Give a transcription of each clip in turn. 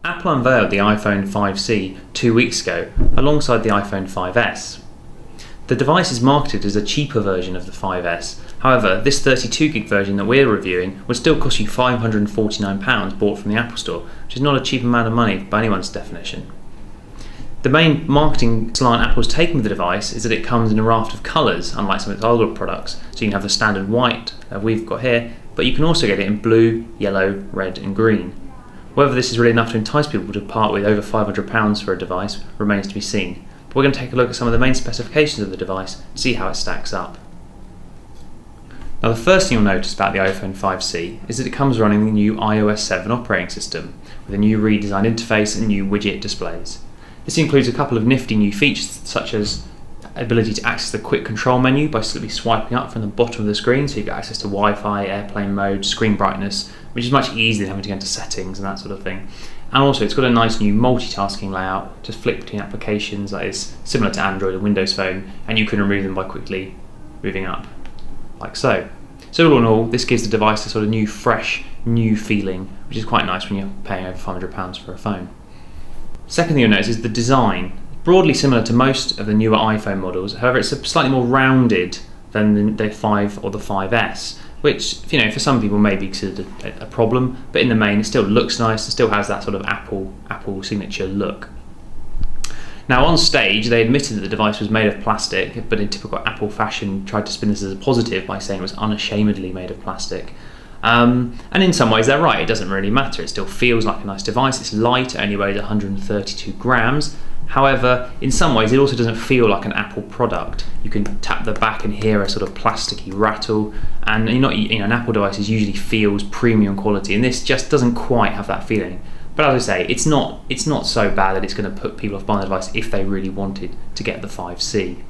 Apple unveiled the iPhone 5C 2 weeks ago alongside the iPhone 5S. The device is marketed as a cheaper version of the 5S. However, this 32GB version that we're reviewing would still cost you £549 bought from the Apple Store, which is not a cheap amount of money by anyone's definition. The main marketing slant Apple's taken with the device is that it comes in a raft of colours, unlike some of its older products. So you can have the standard white that we've got here, but you can also get it in blue, yellow, red and green. Whether this is really enough to entice people to part with over £500 for a device remains to be seen. But we're going to take a look at some of the main specifications of the device and see how it stacks up. Now, the first thing you'll notice about the iPhone 5C is that it comes running the new iOS 7 operating system with a new redesigned interface and new widget displays. This includes a couple of nifty new features such as ability to access the quick control menu by simply swiping up from the bottom of the screen, so you get access to Wi-Fi, airplane mode, screen brightness, which is much easier than having to go into settings and that sort of thing. And also it's got a nice new multitasking layout to flick between applications that is similar to Android and Windows Phone, and you can remove them by quickly moving up, like so. So all in all, this gives the device a sort of new, fresh, new feeling, which is quite nice when you're paying over £500 for a phone. Second thing you'll notice is the design. Broadly similar to most of the newer iPhone models, however it's slightly more rounded than the 5 or the 5S, which for some people may be considered a problem, but in the main it still looks nice, it still has that sort of Apple signature look. Now on stage they admitted that the device was made of plastic, but in typical Apple fashion tried to spin this as a positive by saying it was unashamedly made of plastic. And in some ways they're right, it doesn't really matter, it still feels like a nice device, it's light, it only weighs 132 grams. However, in some ways it also doesn't feel like an Apple product. You can tap the back and hear a sort of plasticky rattle, and an Apple device usually feels premium quality, and this just doesn't quite have that feeling. But as I say, it's not so bad that it's going to put people off buying the device if they really wanted to get the 5C.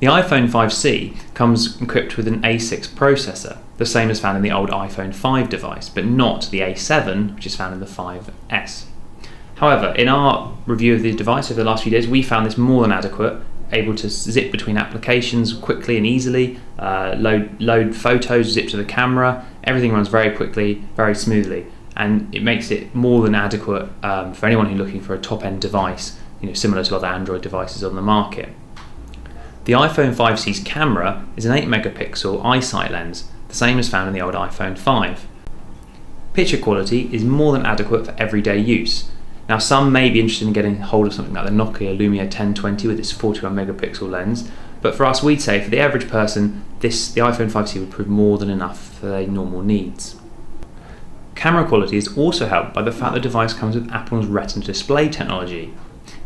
The iPhone 5C comes equipped with an A6 processor, the same as found in the old iPhone 5 device, but not the A7, which is found in the 5S. However, in our review of the device over the last few days, we found this more than adequate, able to zip between applications quickly and easily, load photos, zip to the camera, everything runs very quickly, very smoothly, and it makes it more than adequate for anyone who's looking for a top-end device, similar to other Android devices on the market. The iPhone 5C's camera is an 8-megapixel iSight lens, the same as found in the old iPhone 5. Picture quality is more than adequate for everyday use. Now, some may be interested in getting hold of something like the Nokia Lumia 1020 with its 41-megapixel lens, but for us, we'd say for the average person, the iPhone 5C would prove more than enough for their normal needs. Camera quality is also helped by the fact the device comes with Apple's Retina display technology.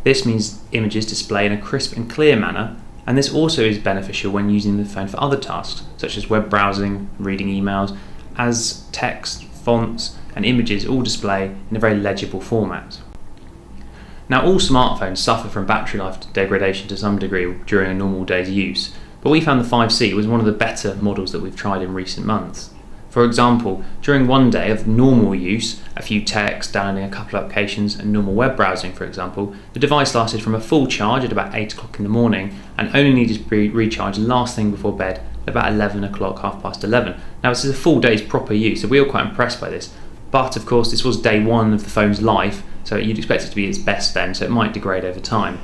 This means images display in a crisp and clear manner, and this also is beneficial when using the phone for other tasks, such as web browsing, reading emails, as text, fonts, and images all display in a very legible format. Now, all smartphones suffer from battery life degradation to some degree during a normal day's use, but we found the 5C was one of the better models that we've tried in recent months. For example, during one day of normal use, a few texts, downloading a couple of applications and normal web browsing for example, the device lasted from a full charge at about 8 o'clock in the morning and only needed to be recharged last thing before bed at about 11 o'clock, 11:30. Now this is a full day's proper use, so we were quite impressed by this. But of course this was day one of the phone's life, so you'd expect it to be its best then, so it might degrade over time.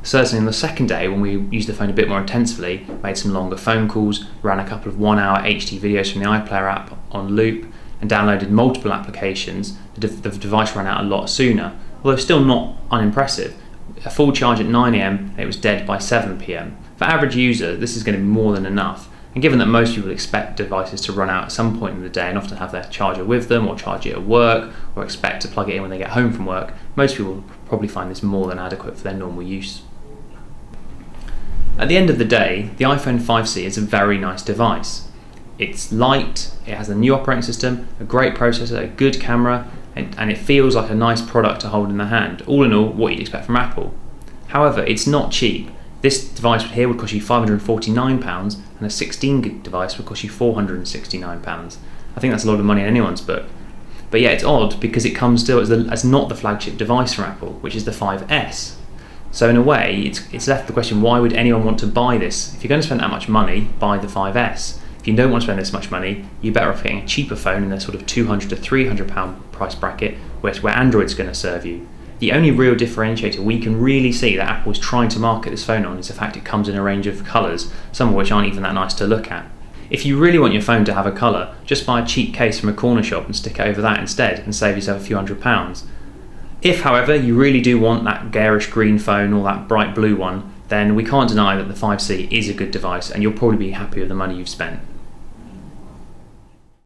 Certainly on the second day, when we used the phone a bit more intensively, made some longer phone calls, ran a couple of 1-hour HD videos from the iPlayer app on loop, and downloaded multiple applications, the device ran out a lot sooner, although still not unimpressive. A full charge at 9 AM and it was dead by 7 PM. For average user, this is going to be more than enough, and given that most people expect devices to run out at some point in the day and often have their charger with them or charge it at work or expect to plug it in when they get home from work, most people will probably find this more than adequate for their normal use. At the end of the day, the iPhone 5C is a very nice device. It's light, it has a new operating system, a great processor, a good camera, and it feels like a nice product to hold in the hand. All in all, what you'd expect from Apple. However, it's not cheap. This device here would cost you £549, and a 16GB device would cost you £469. I think that's a lot of money in anyone's book. But yeah, it's odd because it comes still as not the flagship device from Apple, which is the 5S. So in a way, it's left the question, why would anyone want to buy this? If you're going to spend that much money, buy the 5S. If If you don't want to spend this much money, you're better off getting a cheaper phone in the sort of £200 to £300 price bracket, where Android's going to serve you. The only real differentiator we can really see that Apple's trying to market this phone on is the fact it comes in a range of colours, some of which aren't even that nice to look at. If you really want your phone to have a colour, just buy a cheap case from a corner shop and stick it over that instead and save yourself a few £100s. If, however, you really do want that garish green phone or that bright blue one, then we can't deny that the 5C is a good device and you'll probably be happy with the money you've spent.